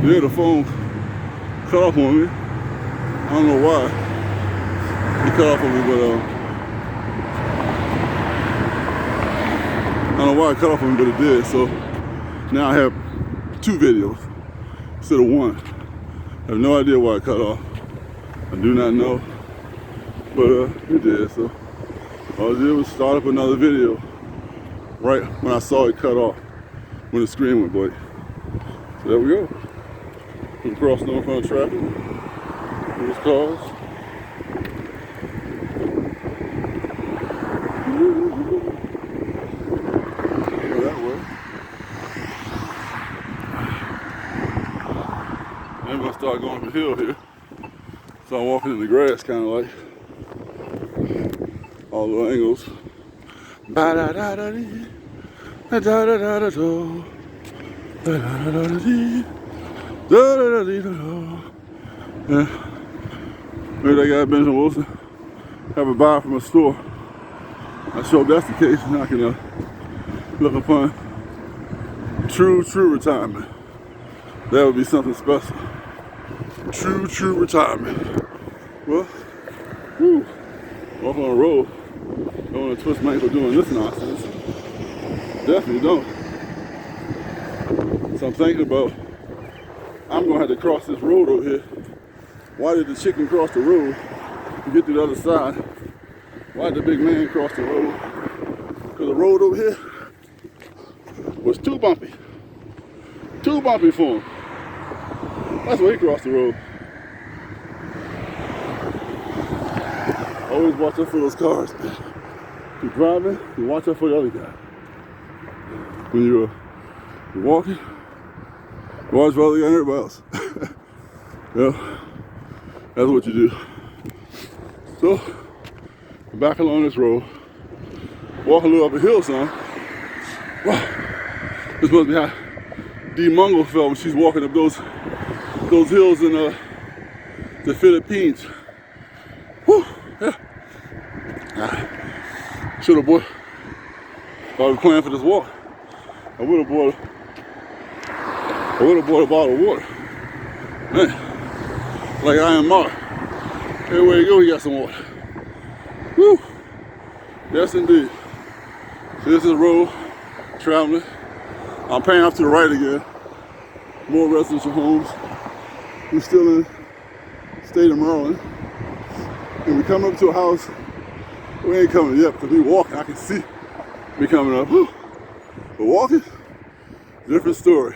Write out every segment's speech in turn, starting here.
Yeah, the phone cut off on me. I don't know why. It cut off on me, but I don't know why it cut off on me, but it did. So now I have 2 videos instead of 1. I have no idea why it cut off. I do not know, but it did. So all I did was start up another video right when I saw it cut off, when the screen went blank. So there we go. We crossed over in front of traffic. There's cars. Go that way. Then we're gonna start going up the hill here. So I'm walking in the grass, kind of like all the angles. Ba da da da dee, da da da da da do, da da da da dee, da da da dee da do. Yeah, maybe that guy Benjamin Wilson have a buy from a store. I sure if that's the case, then I can look upon true retirement. That would be something special. True retirement. Well, whew, walk on the road. Don't want to twist my ankle doing this nonsense. Definitely don't. So I'm thinking about, I'm gonna have to cross this road over here. Why did the chicken cross the road to get to the other side? Why did the big man cross the road? Because the road over here was too bumpy. Too bumpy for him. That's why he crossed the road. Always watch out for those cars, man. You're driving, you watch out for the other guy. When you're walking, you watch for the other guy and everybody else. Yeah, that's what you do. So, I'm back along this road, walking a little up a hill, son. Wow, this must be how Dee Mungo felt when she's walking up those hills in the Philippines. Whew, yeah. Should have bought, if I was planning for this walk, I would have bought a bottle of water. Man, like I am Mark. Everywhere you go, you got some water. Whew. Yes, indeed. So this is the road, traveling. I'm paying off to the right again. More residential homes. We're still in the state of Maryland. And we come up to a house. We ain't coming yet because we walking. I can see me coming up. Whew. But walking, different story.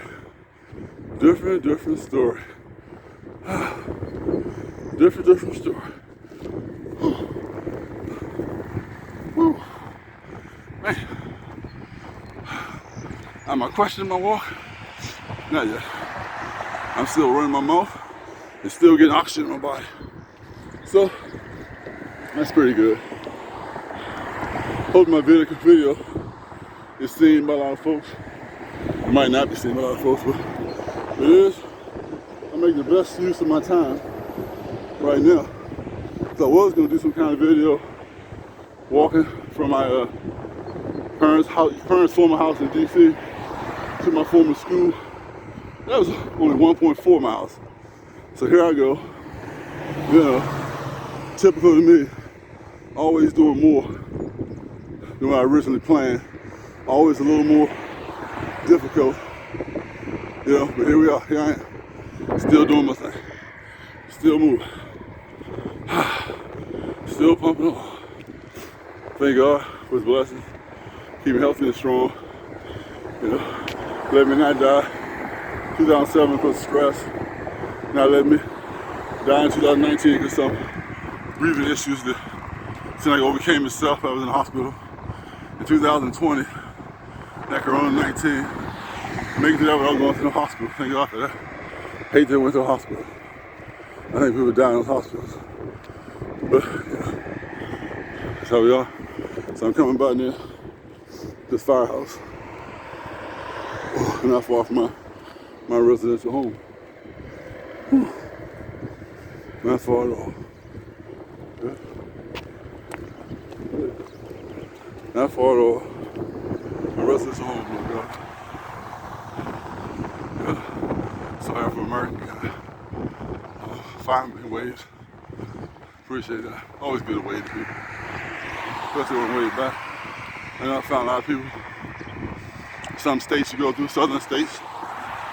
Different story. Different story. Whew. Man. Am I questioning my walk? Not yet. I'm still running my mouth and still getting oxygen in my body. So, that's pretty good. Hope my video is seen by a lot of folks. It might not be seen by a lot of folks, but it is. I make the best use of my time right now. So I was gonna do some kind of video walking from my parents' former house in DC to my former school. That was only 1.4 miles. So here I go. You know, typical to me, always doing more than what I originally planned. Always a little more difficult. You know, but here we are. Here I am. Still doing my thing. Still moving. Still pumping on. Thank God for His blessings. Keep me healthy and strong. You know, let me not die. 2007 because of stress. Not let me die in 2019 because some breathing issues that seemed like overcame itself. I was in the hospital in 2020. That Corona-19. Making it that without going to the hospital. Thank God for that. Hate that I went to the hospital. I think people die in those hospitals. But yeah, that's how we are. So I'm coming by near this firehouse. Not far from my residential home. Whew. Not far at all. Yeah. Not far at all. My residential home, my God. Yeah. Sorry for American guy. Find ways. Appreciate that. Always good to wave to people, especially when way back. And I found a lot of people. Some states you go through, southern states.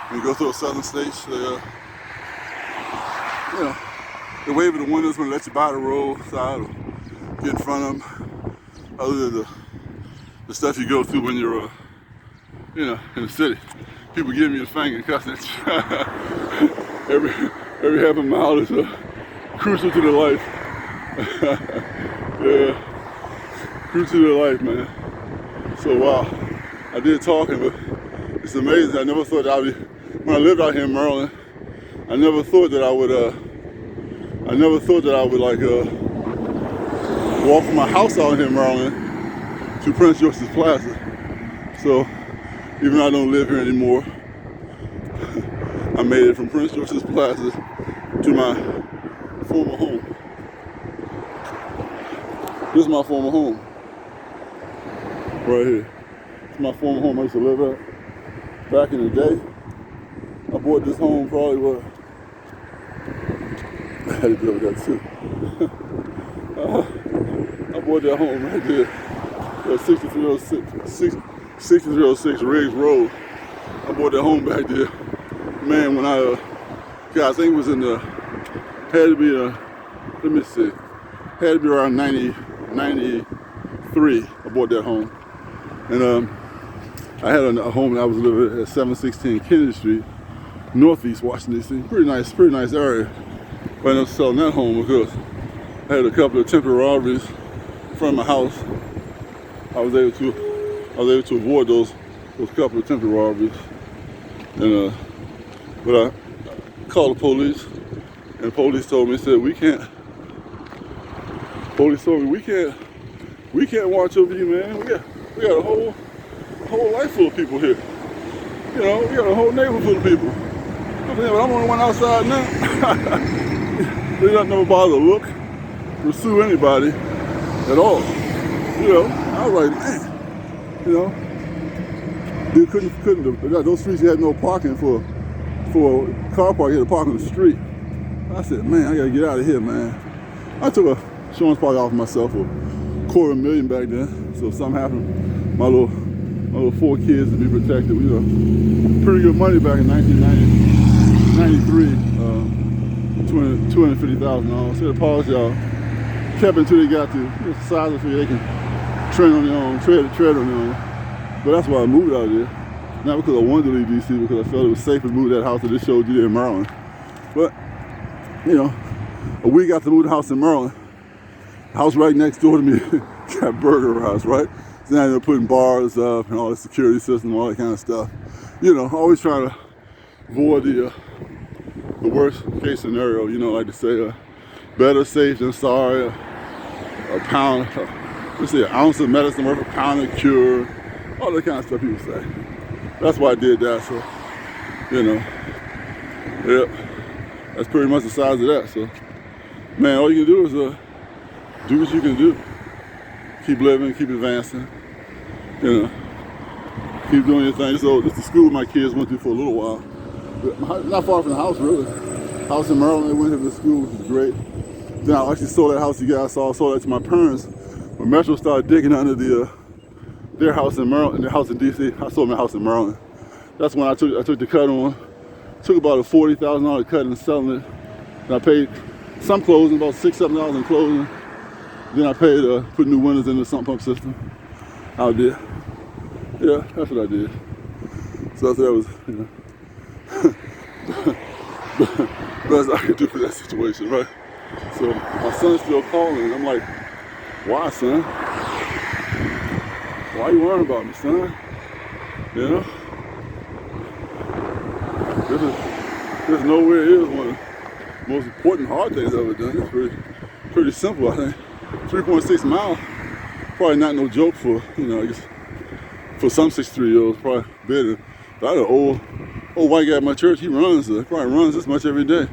When you go through southern states, they wave at the windows when they let you by the roadside or get in front of them. Other than the stuff you go through when you're, in the city. People giving you the finger and cussing at you. every half a mile is crucial to their life. Yeah, crucial to their life, man. So wow, I did talking, but it's amazing. I never thought that I'd be, when I lived out here in Maryland, I never thought that I would like walk from my house out here in Maryland to Prince George's Plaza. So even though I don't live here anymore, I made it from Prince George's Plaza to my former home. This is my former home, right here. It's my former home I used to live at back in the day. I bought this home probably I had to deal with that too. I bought that home right there. 6306 Riggs Road. I bought that home back there. Man, when I think it was had to be around 93. I bought that home. And I had a home that I was living at 716 Kennedy Street, Northeast Washington, D.C. Pretty nice area. But I ended up selling that home because I had a couple of temporary robberies in front of my house. I was able to avoid those couple of temporary robberies. And but I called the police, and the police told me, we can't watch over you, man. We got a whole life full of people here. We got a whole neighborhood full of people. But I'm the only one outside now. They don't never bother to look, pursue anybody at all. I was like, man, you couldn't. Those streets you had no parking for a car park. You had to park on the street. I said, man, I gotta get out of here, man. I took a insurance policy off myself for $250,000 back then. So if something happened, my little 4 kids to be protected. Pretty good money back in 1993. $250,000. So the policy y'all kept until they got to the size of it they can tread on their own. But that's why I moved out of there. Not because I wanted to leave DC, because I felt it was safer to move that house that just showed you there in Maryland. But, a week after moving the house in Maryland, the house right next door to me got burglarized, right? So now they're putting bars up and all the security system, all that kind of stuff. Always trying to avoid the worst case scenario, like to say, better safe than sorry, a pound, an ounce of medicine worth a pound of cure, all that kind of stuff people say. That's why I did that, so, yep, that's pretty much the size of that, so, man, all you can do is do what you can do. Keep living, keep advancing, keep doing your thing. So this is the school my kids went to for a little while. Not far from the house, really. House in Maryland, they went to the school, which is great. Then I actually sold that house you guys saw. I sold that to my parents. When Metro started digging under their house in Maryland, their house in DC, I sold my house in Maryland. That's when I took the cut on. Took about a $40,000 cut in selling it. And I paid some closing, about $6-7 in closing. Then I paid put new windows in the sump pump system out there. Yeah, that's what I did. So I thought that was, best I could do for that situation, right? So my son's still calling. I'm like, why, son? Why you worrying about me, son? This is nowhere is one of the most important hard things I've ever done. It's pretty simple, I think. 3.6 miles, probably not no joke for, I guess, for some 63-year-olds, probably better. But I had an old white guy at my church, he probably runs this much every day.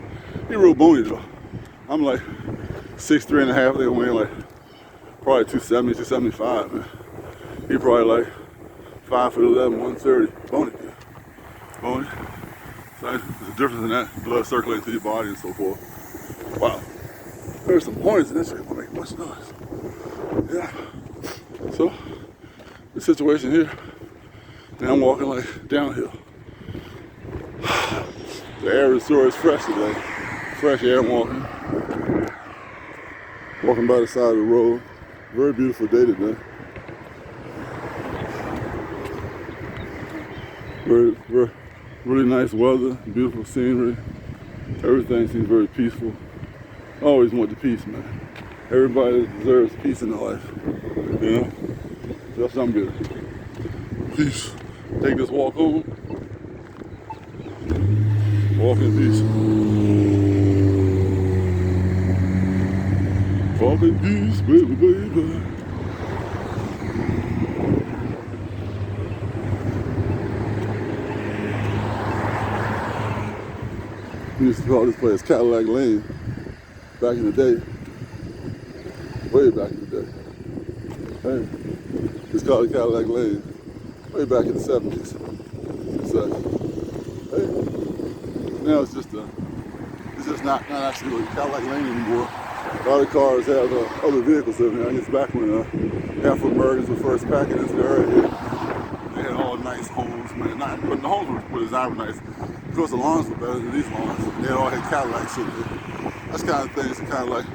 He real bony though. I'm like 6'3" and a half, they weigh like probably 270, 275, man. He probably like 5'11", 130, bony. So there's a difference in that blood circulating through your body and so forth. Wow. There's some points in this shit. Won't make much noise. Yeah. So the situation here, now I'm walking like downhill. The air is sure is fresh today. Fresh air I'm walking. Walking by the side of the road. Very beautiful day today. Very really nice weather, beautiful scenery. Everything seems very peaceful. I always want the peace, man. Everybody deserves peace in their life. You know? So that's something good. Peace. Take this walk home. Walk in peace. Walk in peace, baby, baby. We used to call this place Cadillac Lane back in the day. Way back in the day. Hey, it's called Cadillac Lane. Way back in the 70s. So, hey, now it's just not actually a Cadillac Lane anymore. A lot of cars have other vehicles in there. I guess back when Afro Americans were first packing into the area here, they had all nice homes, man. But the homes were designed nice. Of course, the lawns were better than these lawns. They had all had Cadillacs in there. That's kind of things to kind of like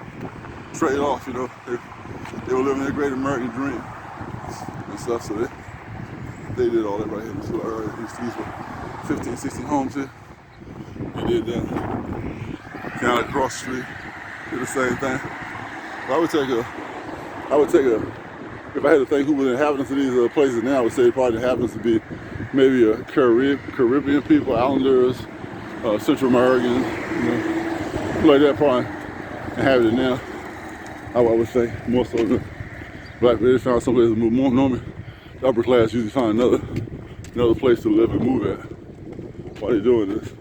trade off, you know. They were living their great American dream and stuff, so they did all that right here in this little area. These were 15, 16 homes here. They did that. Kind of like across the street, did the same thing. But I would take a, if I had to think who were the inhabitants of these places now, I would say probably the inhabitants would be maybe Caribbean people, Islanders, Central Americans, you know, like that probably inhabited now. I would say more so than black. They found someplace to move. More normally, the upper class usually find another place to live and move at while they're doing this.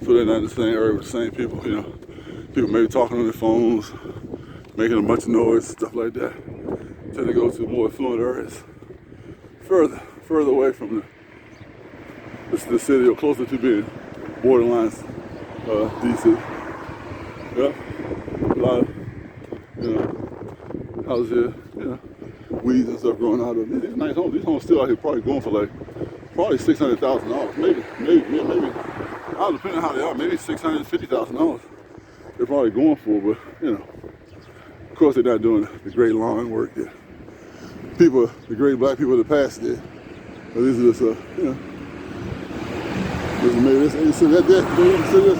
So they're not in the same area with the same people, you know. People maybe talking on their phones, making a bunch of noise, stuff like that. Tend to go to more affluent areas, further away from the city, or closer to being borderline DC. Yeah, a lot of, you know, houses here, you know, weeds and stuff growing out of them. These nice homes. These homes still out here probably going for probably $600,000. Maybe. I don't know, depending on how they are, maybe $650,000. They're probably going for, but you know, of course they're not doing the great lawn work that the great black people of the past did. But these are just, you know, just maybe this, you see that there, you see this?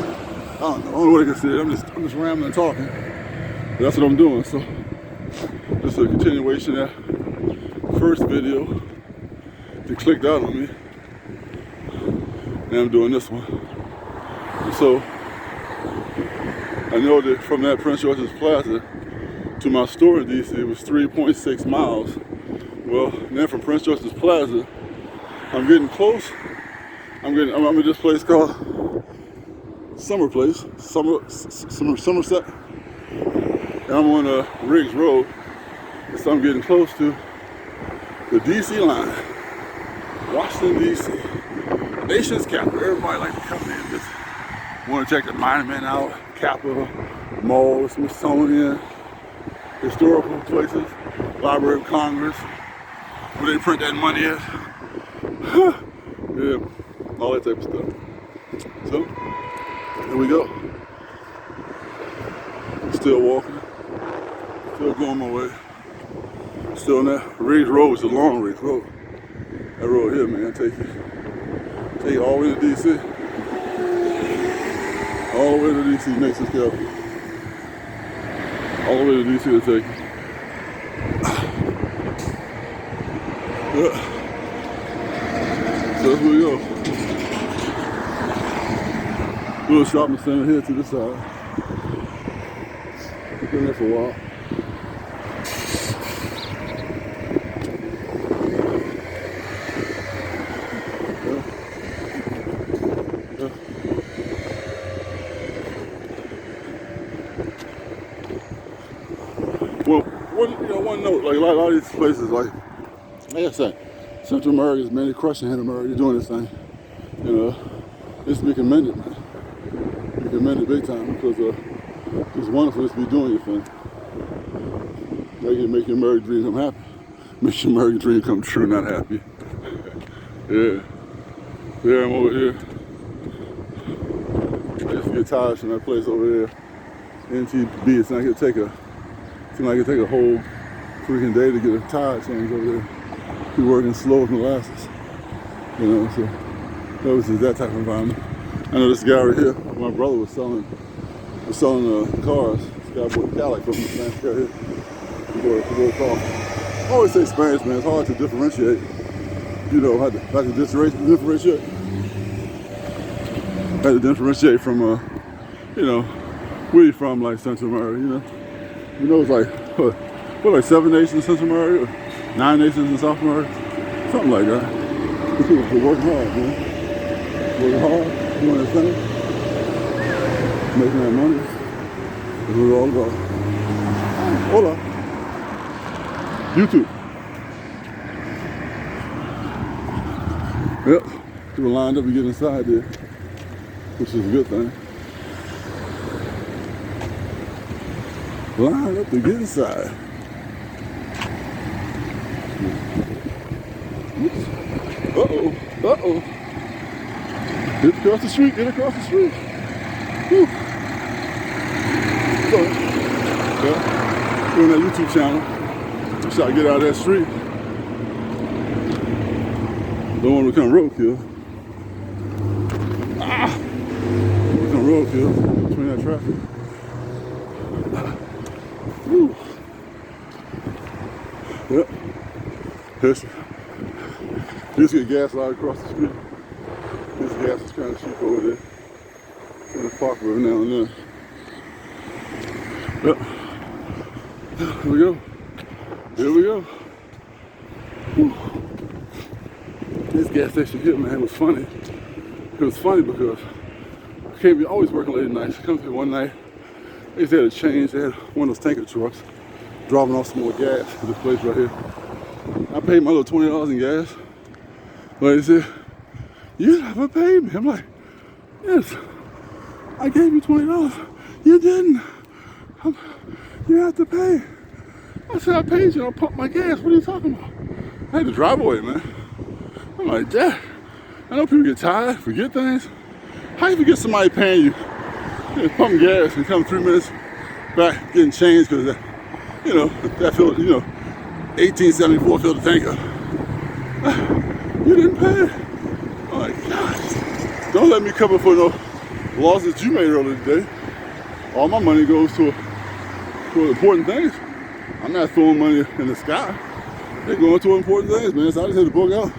I don't know what I can see. I'm just rambling and talking. But that's what I'm doing. So, just a continuation of that first video that clicked out on me. Now I'm doing this one. And so, I know that from that Prince George's Plaza to my store in DC, it was 3.6 miles. Well, then from Prince George's Plaza, I'm getting close. I'm in this place called Somerset. And I'm on Riggs Road. And so I'm getting close to the DC line. Washington, DC. Nation's capital. Everybody like to come in. Just want to check the monument out. Capitol, Mall, Smithsonian, historical places, Library of Congress, where they print that money at. Yeah, all that type of stuff. So, here we go. Still walking, still going my way. Still on that Riggs Road, which is a long Riggs Road. That road here, man, take you all the way to DC. All the way to DC, Nation's capital. All the way to DC to take you. Yeah. So that's where we go. Little shopping center here to the side. We've been there for a while. Well, one note, like a lot of these places, like I said, Central America is mainly crushing in America. They're doing this thing, you know. It's to be commended, man. Be commended big time because it's wonderful just to be doing your thing. Make your American dream come happy. Make your American dream come true, not happy. Yeah. There I'm over here. I used to get tires from that place over there. NTB. It's not gonna take a whole freaking day to get a tire change over there. Be working slow with molasses. You know, so that was just that type of environment. I know this guy right here, my brother was selling cars. This guy bought a Cadillac from me, man. This guy here. He bought a car. I always say Spanish, man. It's hard to differentiate. You know, had to differentiate. Had to differentiate from, you know, where you from, like Central America, you know. You know, it's like, what, like 7 nations in Central America, or 9 nations in South America? Something like that. These people are working hard, man. Working hard, doing their thing, making that money. That's what it's all about. Hola. YouTube. Yep. People lined up to get inside there, which is a good thing. Lined up to get inside. Uh-oh. Uh-oh. Get across the street. Get across the street. Whew. So, yeah, doing that YouTube channel. I'm trying to get out of that street. Don't want to become roadkill. Become roadkill between that traffic. Woo. Yep. Just get gas right across the street. This gas is kind of cheap over there. It's in the park every now and then. Yep. Here we go. Here we go. Whew. This gas station here, man, was funny. It was funny because I can't be always working late at night. She comes here one night. They just had a change. They had one of those tanker trucks dropping off some more gas to this place right here. I paid my little $20 in gas. But they said, "You never paid me." I'm like, "Yes, I gave you $20. You didn't. You have to pay." I said, "I paid you. I pumped my gas. What are you talking about?" I had to drive away, man. I'm like, "Dad, I know people get tired, forget things. How you forget somebody paying you? You pump gas and come 3 minutes back getting changed because, you know, that filled, you know, 1874 filled the tanker. You didn't pay." I'm like, "Gosh, don't let me cover for no losses you made earlier today. All my money goes to important things. I'm not throwing money in the sky. They're going to important things, man. So I just had to book out.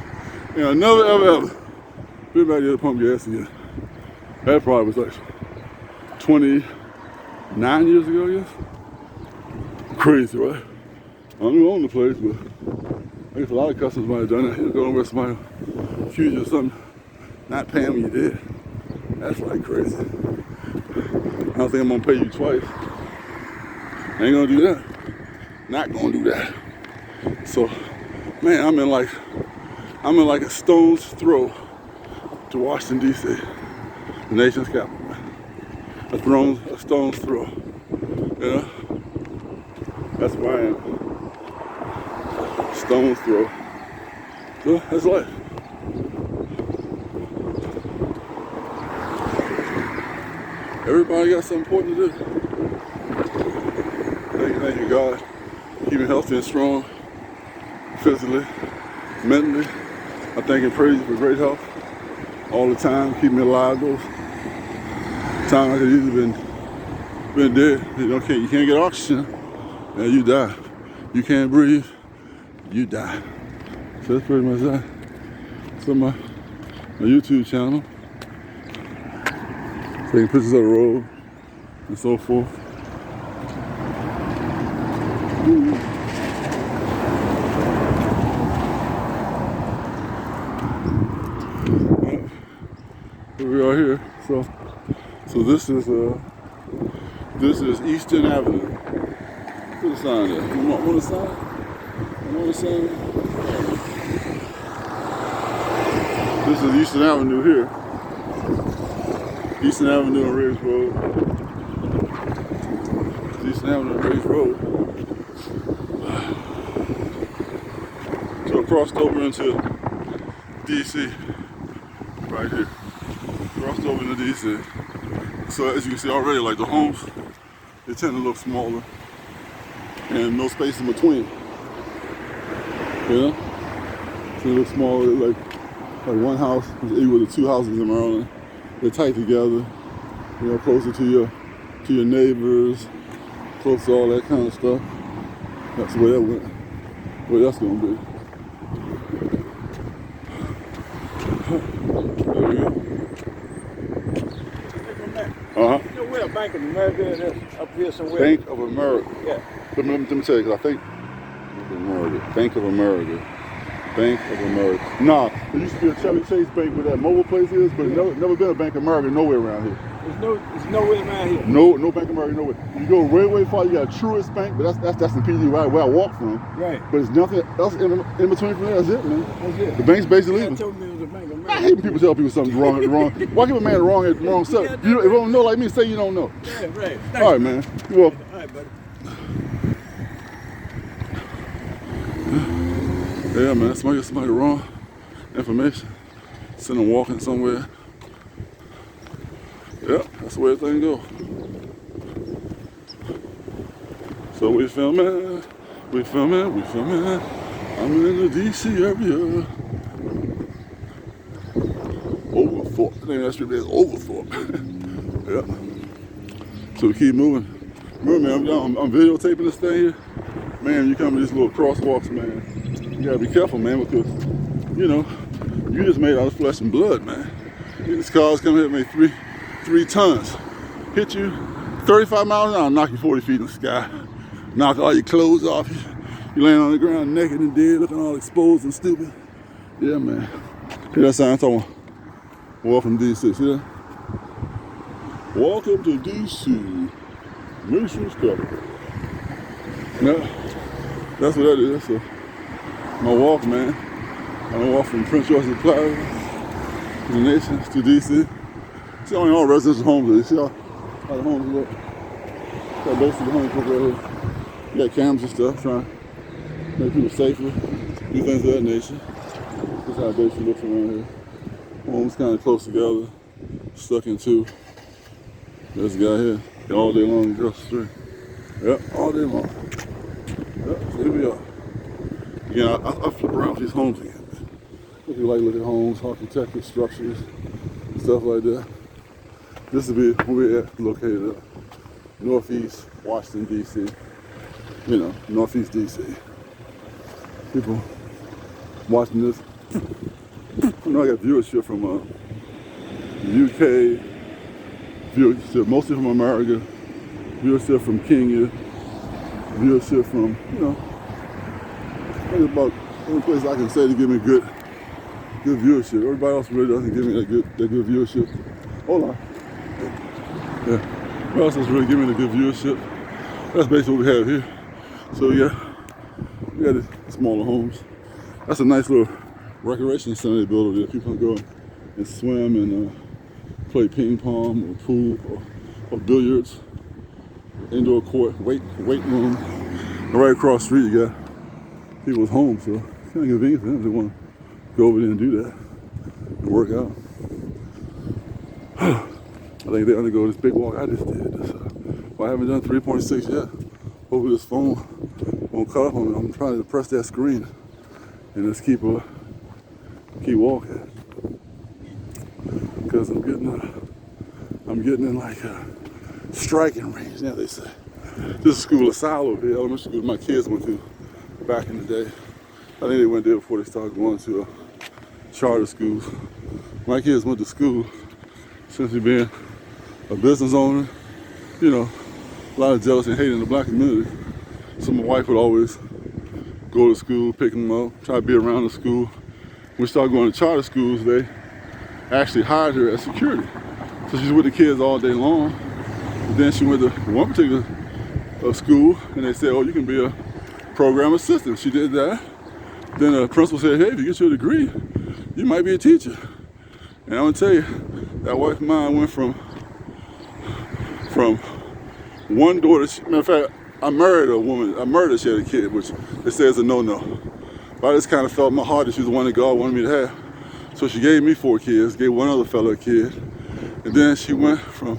And I never, ever been back here to pump gas again." That probably was like 29 years ago, I guess. Crazy, right? I don't even own the place, but I guess a lot of customers might have done that. You go over somebody accuse you of something, not paying when you did. That's like crazy. I don't think I'm gonna pay you twice. I ain't gonna do that. Not gonna do that. So, man, I'm in like a stone's throw to Washington, D.C., the nation's capital. A stone's throw. You know? That's where I am. Stone's throw. So that's life. Everybody got something important to do. Thank you, God. Keep me healthy and strong, physically, mentally. I thank and praise you for great health all the time. Keep me alive those times I could easily been dead. You can't get oxygen, and you die. You can't breathe, you die. So that's pretty much that. So my YouTube channel, taking pictures of the road and so forth. Here we are here. So this is Eastern Avenue. Put a sign there. You want a sign? You want a sign? This is Eastern Avenue here. Eastern Avenue and Ridge Road. Eastern Avenue and Ridge Road. So I crossed over into DC, right here. Crossed over into DC. So as you can see already, like the homes, they tend to look smaller and no space in between. Yeah? So they look smaller, like one house is equal to two houses in Maryland. They're tight together, you know, closer to your neighbors, close to all that kind of stuff. That's where that went, where that's gonna be. There we go. Uh-huh. You know where Bank of America is up here somewhere? Bank of America. Yeah. Let me tell you, because I think Bank of America. Bank of America. Nah, there used to be a Chevy Chase Bank where that mobile place is, but it's never been a Bank of America nowhere around here. There's nowhere around here. No Bank of America nowhere. You go way far, you got Truist Bank, but that's in PG where I walk from. Right. But there's nothing else in between from there. That's it, man. That's it. The bank's basically leaving. Told me it was a Bank of America. I hate when people tell people something's wrong. Why give a man the wrong stuff? Yeah, If you don't know like me, say you don't know. Yeah, right. All right, man. You're welcome. All right, buddy. Yeah, man. Somebody get somebody wrong information. Send them walking somewhere. Yep, that's the way everything go. So we filming. I'm in the DC area. Overthorpe. I think that street is Overthorpe. Yep. So we keep moving. Remember, man, I'm videotaping this thing here. Man, you come to these little crosswalks, man. You gotta be careful, man, because, you know, you just made out of flesh and blood, man. These cars come here and make three tons. Hit you 35 miles an hour, knock you 40 feet in the sky. Knock all your clothes off. You land on the ground naked and dead, looking all exposed and stupid. Yeah, man. Hear that sign talking? Welcome to DC, see that? Welcome to DC. Nation's capital. Yeah, that's what that is. So, my walk, man. I'm gonna walk from Prince George's Plaza to the Nations to DC. See all residential homes. You see how the homes look? Got basically the homes look right here. You got cameras and stuff trying to make people safer, do things of that nature. This is how it basically looks around here. Homes kind of close together, stuck in two. There's a guy here, all day long across the street. Yep, all day long. Yep, so here we are. Again, I flip around these homes again. If you like look at homes, architecture, structures, stuff like that. This will be where we're located at. Northeast Washington, D.C. You know, Northeast D.C. People watching this. I know I got viewership from UK, viewership mostly from America, viewership from Kenya, viewership from, you know, I think about the only place I can say to give me good viewership. Everybody else really doesn't give me that good viewership. Hold on. Yeah. Everybody else doesn't really give me the good viewership. That's basically what we have here. So yeah, we got these smaller homes. That's a nice little recreation center they built over there. People can go and swim and play ping pong or pool or billiards. Indoor court, weight room. And right across the street you got people's homes, so it's kind of convenient for them if they want to go over there and do that and work out. I think they undergo this big walk I just did. Well, I haven't done 3.6 yet. Hopefully this phone won't cut up on me. I'm trying to press that screen and just keep walking. Because I'm getting in like a striking range, now they say. This is School of Sal over here, elementary school my kids went to back in the day. I think they went there before they started going to charter schools. My kids went to school since being a business owner, you know, a lot of jealousy and hate in the black community. So my wife would always go to school, pick them up, try to be around the school. When we started going to charter schools, they actually hired her as security. So she's with the kids all day long. But then she went to one particular school and they said, oh, you can be a program assistant. She did that. Then the principal said, hey, if you get your degree, you might be a teacher. And I'm gonna tell you, that wife of mine went from from one daughter. Matter of fact, I married a woman. I married her, she had a kid, which they say is a no-no. But I just kind of felt in my heart that she was the one that God wanted me to have. So she gave me 4 kids, gave one other fellow a kid. And then she went from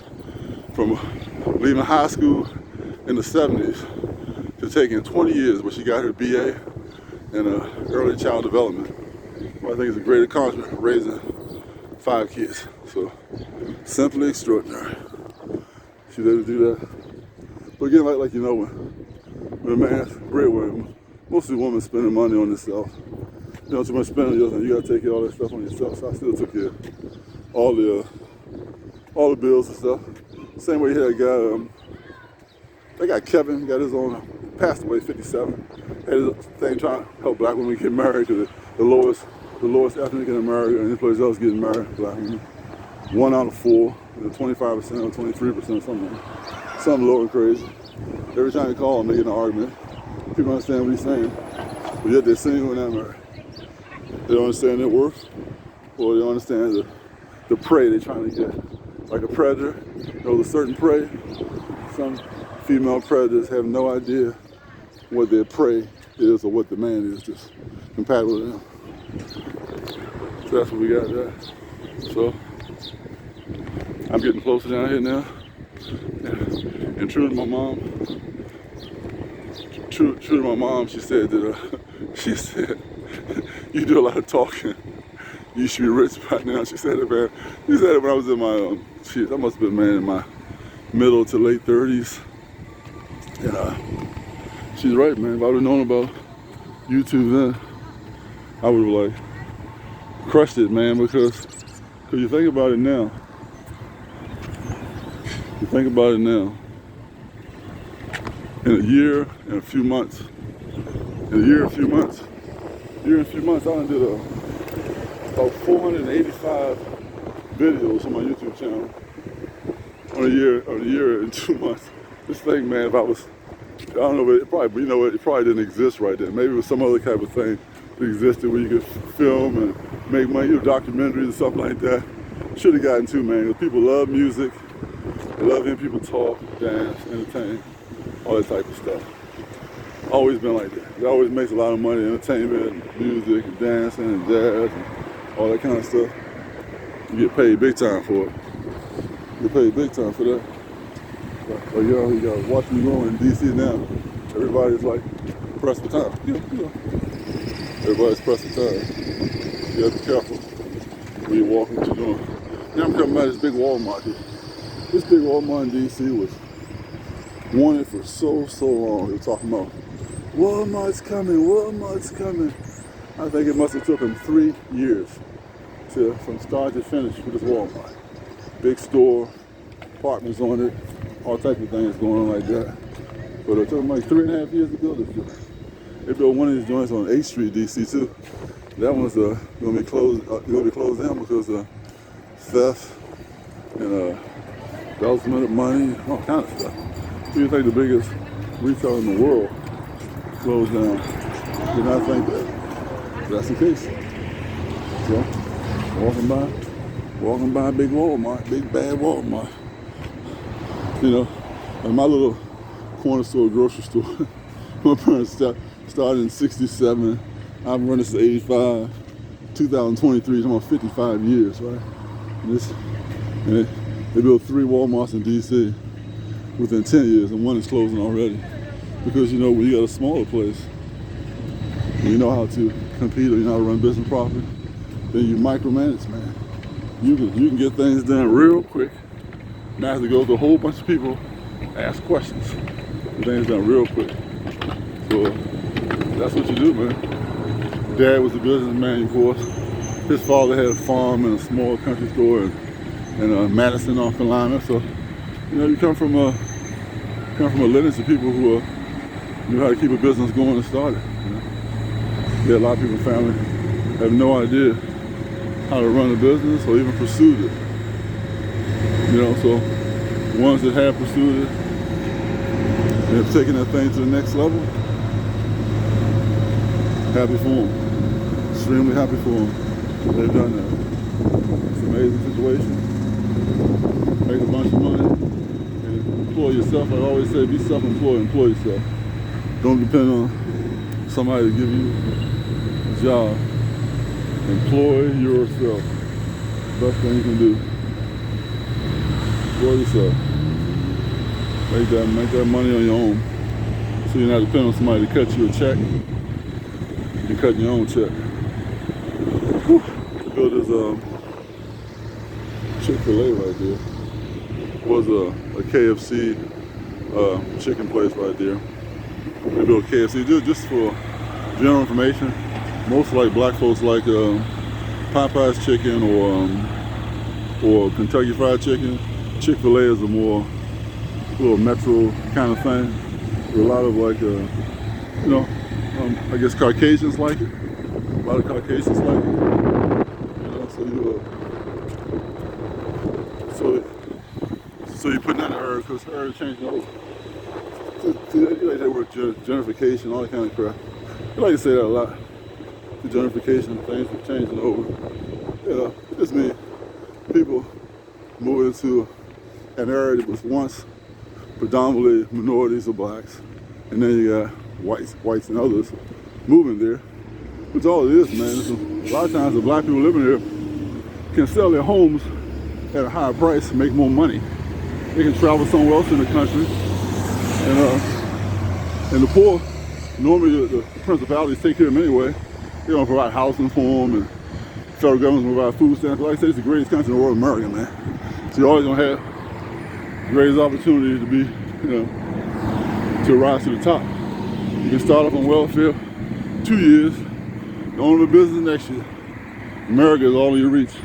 leaving high school in the 70s to taking 20 years, but she got her BA in early child development. Well, I think it's a great accomplishment, raising 5 kids. So, simply extraordinary. She was able to do that. But again, like you know, when a man's breadwinner, mostly women spending money on themselves. You know, too much spending on yourself. You gotta take care of all that stuff on yourself. So I still took care of all the bills and stuff. Same way you had a guy, they got Kevin, he got his own, passed away, 57. Had his thing trying to help black women get married, because the lowest ethnic in America, and this place else getting married, black women. 1 out of 4, 25% or 23% or something low and crazy. Every time you call them, they get in an argument. People understand what he's saying, but yet they're single and not married. They don't understand their worth, or they don't understand the prey they're trying to get. Like a predator, a certain prey. Some female predators have no idea what their prey is or what the man is, just compatible with them. So that's what we got there. So I'm getting closer down here now. And true to my mom, she said that you do a lot of talking. You should be rich by now. She said it, man. She said it when I was in my I must have been, man, in my middle to late 30s. And she's right, man. If I would have known about YouTube then, I would have like crushed it, man, because you think about it now. You think about it now. In a year and a few months, I done did about 485 videos on my YouTube channel on a year and 2 months. This thing, man, if I don't know, it probably didn't exist right then. Maybe it was some other type of thing that existed where you could film and make money, documentaries and stuff like that. Should have gotten to, man, because people love music. They love hearing people talk, dance, entertain, all that type of stuff. Always been like that. It always makes a lot of money, entertainment, and music, and dancing, and jazz, and all that kind of stuff. You get paid big time for it. You get paid big time for that. But you got to watch me go in DC now. Everybody's like pressed for time. Everybody's pressed for time. You got to be careful when you're walking, what you're doing. Now I'm coming by this big Walmart here. This big Walmart in DC was wanted for so long. They were talking about Walmart's coming. I think it must have took them 3 years from start to finish with this Walmart. Big store, apartments on it, all types of things going on like that. But it took them like 3.5 years to build this joint. They built one of these joints on 8th Street, DC too. That one's gonna be closed down because of theft and embezzlement of money, all kind of stuff. Who do you think the biggest retailer in the world closed down? Did not think that's the case. So, walking by a big Walmart, big bad Walmart. Like my little corner store, grocery store. My parents started in '67. I've been running since '85. 2023 is almost 55 years, right? And they built 3 Walmarts in DC within 10 years, and one is closing already. Because when you got a smaller place, and you know how to compete or you know how to run business properly, then you micromanage, man. You can get things done real quick. Not have to go to a whole bunch of people, ask questions. Get things done real quick. So that's what you do, man. Dad was a businessman, of course. His father had a farm and a small country store in Madison, North Carolina. So you come from a lineage of people who knew how to keep a business going and start it. Yeah, a lot of people in the family have no idea how to run a business or even pursued it. So ones that have pursued it and have taken that thing to the next level, happy for them. Extremely happy for them. They've done that. It's an amazing situation. Make a bunch of money. And employ yourself. I always say be self-employed, employ yourself. Don't depend on somebody to give you a job. Employ yourself. Best thing you can do. Employ yourself. Make that money on your own. So you're not depending on somebody to cut you a check. You can cut your own check. Whew. Built this Chick-fil-A right there. Was a KFC chicken place right there. They built KFC just for general information. Most like black folks like Popeye's chicken or Kentucky Fried Chicken. Chick-fil-A is a more little metro kind of thing. A lot of like I guess Caucasians like it. A lot of Caucasians like it. So you put that in the herb because herb changing over. You like that word gentrification, all that kind of crap. You like to say that a lot. The gentrification, things are changing over. It just means people moving into an area that was once predominantly minorities or blacks, and then you got whites and others moving there. That's all it is, man. A lot of times the black people living here can sell their homes at a higher price and make more money. They can travel somewhere else in the country, and the poor, normally the principalities take care of them anyway. They don't provide housing for them, and the federal government provide food stamps. Like I said, it's the greatest country in the world, America, man. So you're always gonna have the greatest opportunity to be, to rise to the top. You can start off on welfare 2 years, own a business next year. America is all in your reach.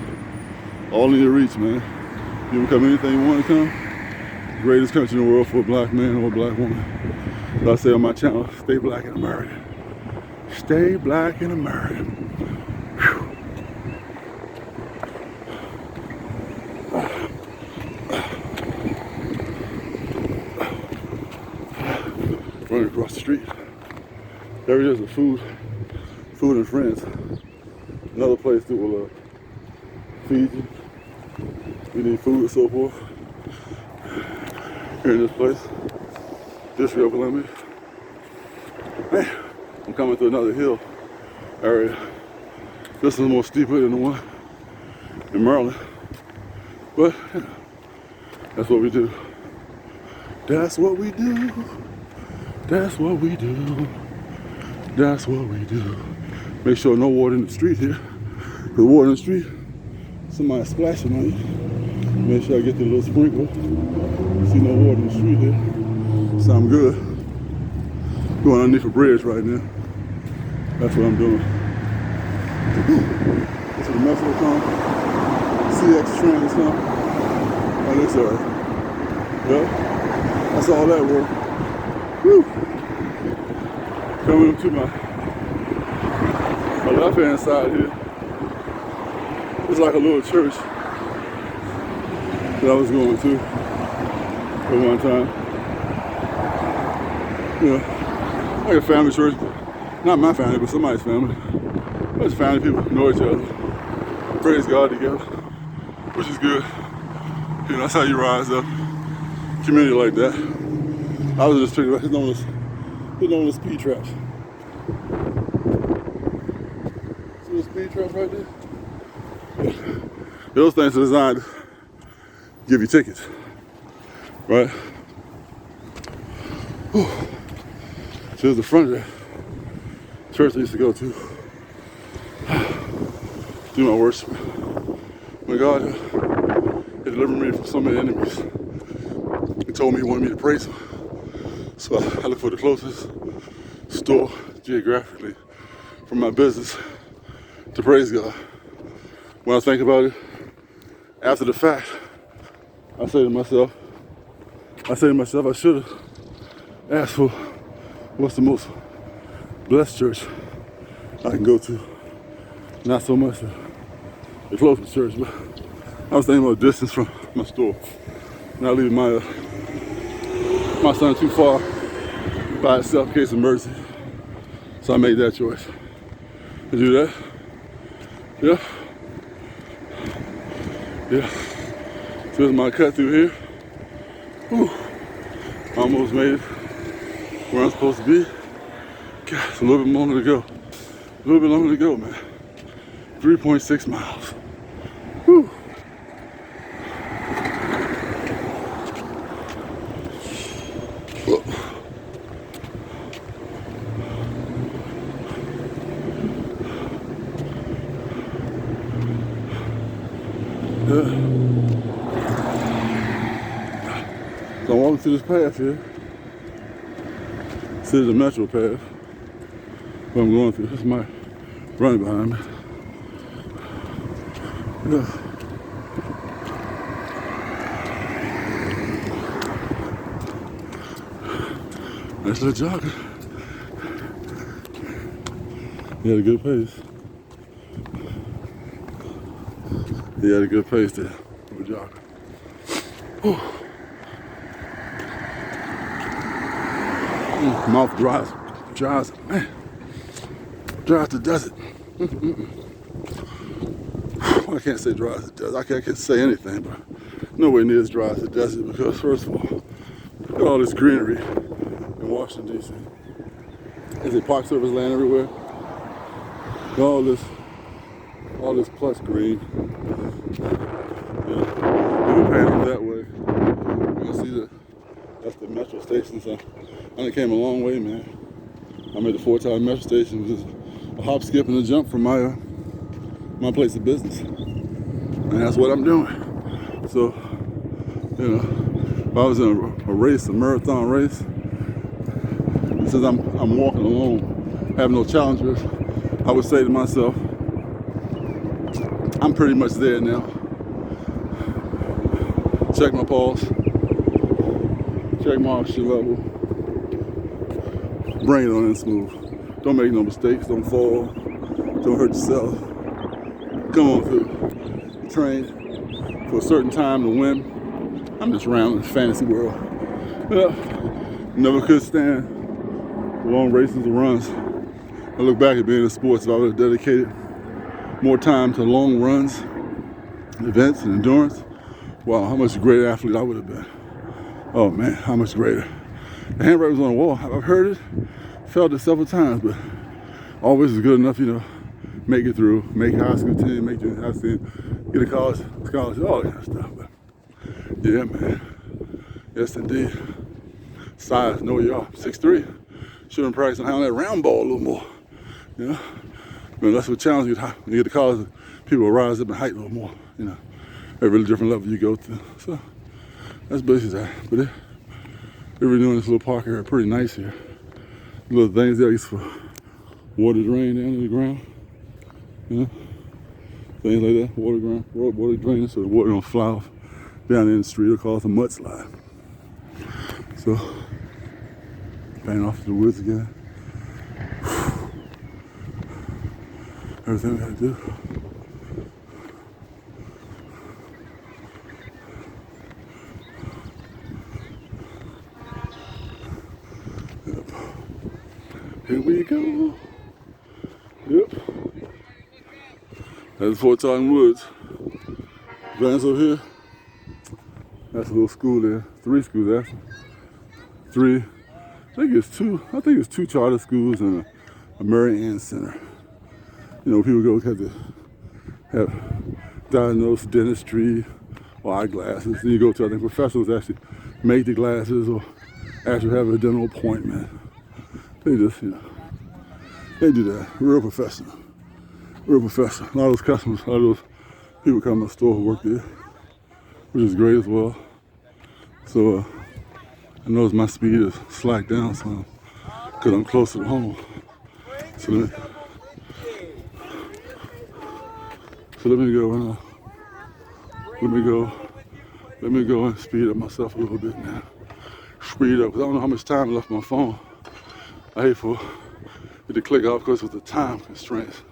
All in your reach, man. You become anything you want to become. Greatest country in the world for a black man or a black woman. As I say on my channel, stay black in America. Stay black in America. Whew. Running across the street. There it is, a Food and Friends. Another place that will feed you. You need food and so forth. Here in this place, District of Columbia. Man, I'm coming to another hill area. This is more steeper than the one in Maryland. But that's what we do. That's what we do. That's what we do. That's what we do. Make sure no water in the street here. The water in the street, somebody splashing on you. Make sure I get the little sprinkler. See no water in the street here. So I'm good. Going underneath a bridge right now. That's what I'm doing. So the metro come. CX train is coming. On this area. Yep. That's all that work. Whew. Coming up to my left hand side here. It's like a little church that I was going to at one time. Like a family church. Not my family, but somebody's family. It's family, people know each other. Praise God together, which is good. That's how you rise up. Community like that. I was just thinking about hitting on the speed traps. See the speed traps right there? Those things are designed to give you tickets, right? Whew. So here's the front of that church I used to go to. Do my worship. My God had delivered me from so many enemies. He told me he wanted me to praise him. So I looked for the closest store geographically from my business to praise God. When I think about it, after the fact, I say to myself, I should have asked for what's the most blessed church I can go to. Not so much the closest church, but I was thinking about distance from my store. Not leaving my son too far by itself in case of emergency. So I made that choice to do that. Yeah. So this is my cut through here. Whew. Almost made it where I'm supposed to be. God, it's a little bit longer to go. A little bit longer to go, man. 3.6 miles. Whew. Yeah. So I'm walking through this path here. This is the metro path. What I'm going through. This is my running behind me. Yeah. Nice little jogger. He had a good pace. He had a good pace there. Good jogger. Whew. Mouth dries, man. Dries to desert. Well, I can't say dry as the desert. I can't say anything, but nowhere near as dry as the desert because, first of all, look at all this greenery in Washington, D.C. There's a Park Service land everywhere. All this plush green. Yeah, we're panning that way. You can see that's the metro station. So I came a long way, man. I'm at the Fort Tower Metro Station, which is a hop, skip, and a jump from my place of business, and that's what I'm doing. So, you know, if I was in a race, a marathon race, and since I'm walking alone, have no challengers, I would say to myself, I'm pretty much there now. Check my pulse, check my oxygen level, bring it on in smooth. Don't make no mistakes, don't fall, don't hurt yourself. Come on through. Train for a certain time to win. I'm just around in the fantasy world. Yeah. Never could stand long races or runs. I look back at being in sports, if I would have dedicated more time to long runs, events, and endurance, wow, how much greater athlete I would have been. Oh man, how much greater. The handwriting was on the wall. I've heard it, felt it several times, but always is good enough, you know, make it through, make high school team, make junior high school team, get a college, all that kind of stuff. But yeah, man. Yes, indeed. Size, know y'all. 6'3". Should have practiced on handling that round ball a little more. You know? But that's what challenges you when you get to college, people will rise up in height a little more, you know. Every different level you go to. So that's basically that. But they're redoing this little park area, pretty nice here. Little things there used for water drain down to the ground. You know? Things like that, water drain, so the water don't fly off down in the street or cause a mudslide. So, paying off to the woods again. Everything we gotta do. Yep. Here we go. Yep. That's Fort Tower Woods. Vans over here. That's a little school there. 3 schools actually. 3. I think it's 2 charter schools and a Mary Ann Center. You know, people go because they have diagnosed dentistry or eyeglasses. Then you go to, I think, professionals actually make the glasses or actually have a dental appointment. They just, you know, they do that. Real professional. Real professional. A lot of those customers, a lot of those people come to the store who work there, which is great as well. So I notice my speed is slacked down some because I'm closer to home. So let me go and let me go and speed up myself a little bit now. Speed up, because I don't know how much time left on my phone. I hate for it to click off because of the time constraints.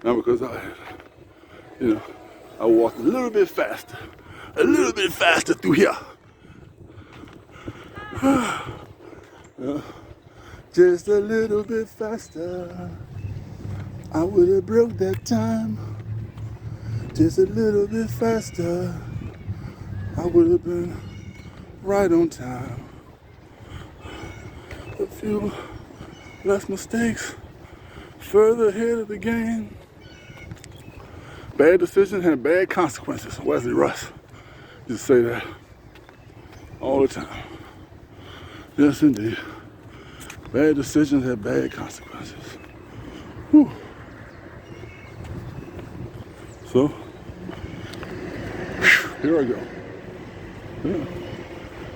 Not because I walked a little bit faster through here. Yeah. Just a little bit faster. I would have broke that time. Just a little bit faster. I would have been right on time. a few less mistakes, further ahead of the game. Bad decisions have bad consequences. Wesley Russ used to say that all the time. Yes, indeed. Bad decisions have bad consequences. Whew. So, here I go. Yeah.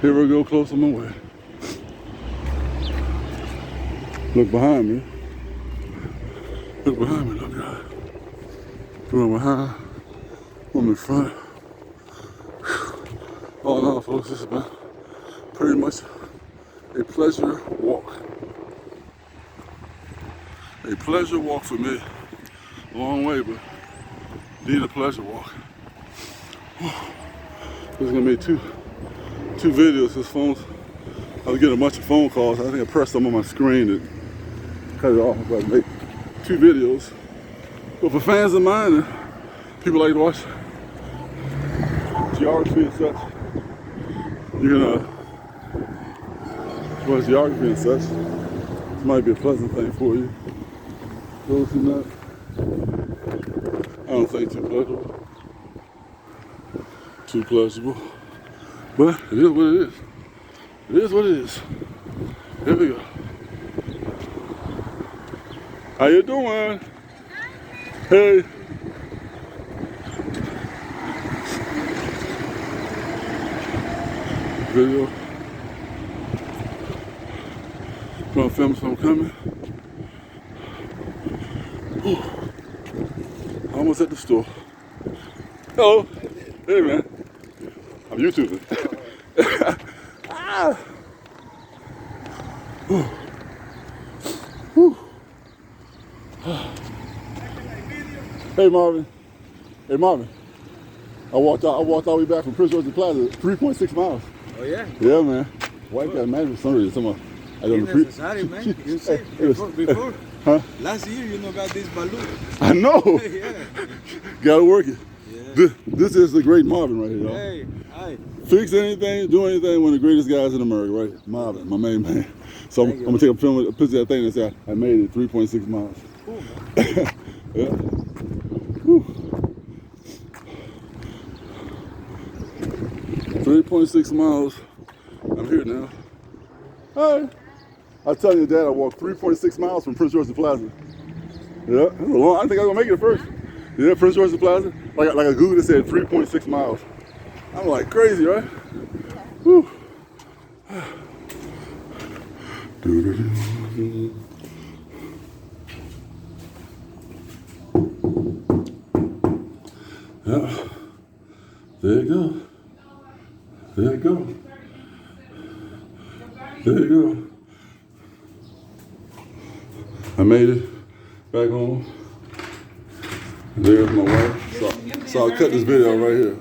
Here I go, close on my way. Look behind me. Look behind me, look guys. Going behind, I'm in front. All in all, folks, this has been pretty much a pleasure walk. A pleasure walk for me. Long way, but need a pleasure walk. This is gonna make two videos. This phone, I was getting a bunch of phone calls. I think I pressed them on my screen to cut it off, but make 2 videos. But for fans of mine and people like to watch geography and such, you can watch geography and such. This might be a pleasant thing for you. Those who not, I don't think too pleasurable. Too pleasurable. But it is what it is. It is what it is. Here we go. How you doing? Hey. Video. Gonna film some coming. Whew. Almost at the store. Hello. Hey man. I'm YouTubing. Ah. Whew. Whew. Hey Marvin. Hey Marvin. I walked all the way back from Prince George's Plaza, 3.6 miles. Oh yeah? Yeah, man. Wife got mad for some reason. I don't know. Necessary, man. You see, before huh? last year, you know, got this balloon. I know. Yeah. Gotta work it. Yeah. This is the great Marvin right here, y'all. Hey, hi. Fix anything, do anything, one of the greatest guys in America, right? Marvin, my main man. So I'm gonna take a film, a picture of that thing and say I made it 3.6 miles. Cool, man. Yeah. Whew. 3.6 miles. I'm here now. Hi. I tell you, Dad, I walked 3.6 miles from Prince George's Plaza. Yeah, that's a long. I think I'm gonna make it at first. Yeah, Prince George's Plaza. Like a Google that said 3.6 miles. I'm like crazy, right? Whew. Yeah. There you go. There you go. There you go. I made it back home. There's my wife. So I'll cut this video right here.